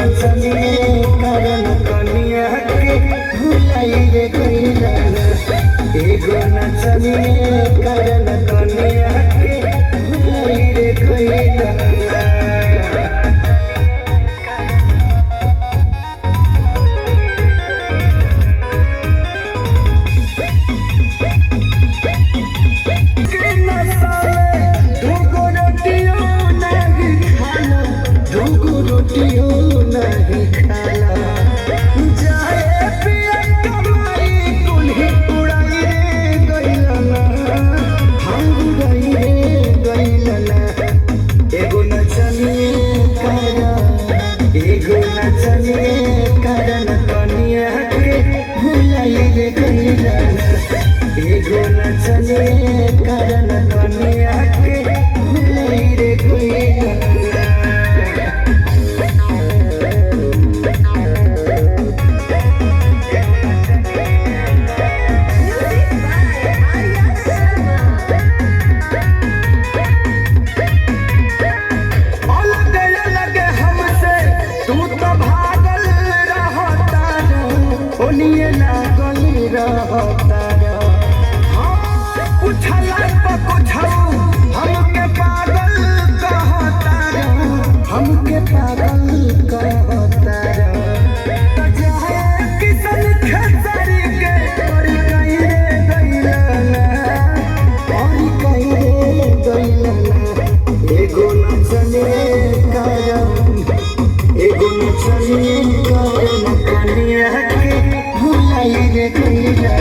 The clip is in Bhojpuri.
नचनिए करन कनिया के भुलाई रे गइला एगो नचनिए करन कनिया के भुलाई रे गइला। एगो नचनिए करन कनिया के भुलाई रे गइला एगो नचनिए करन कनिया के भुलाई रे गइला। ओनिए लागल रहता उछला पकुछाऊ हमके पागल कहता हमके पागल कहता जाए किसन खेसारी के और कहीं रे गइला और कहीं रे गइला एगो नचनिए करन कनिया के भुलाई रे गइला।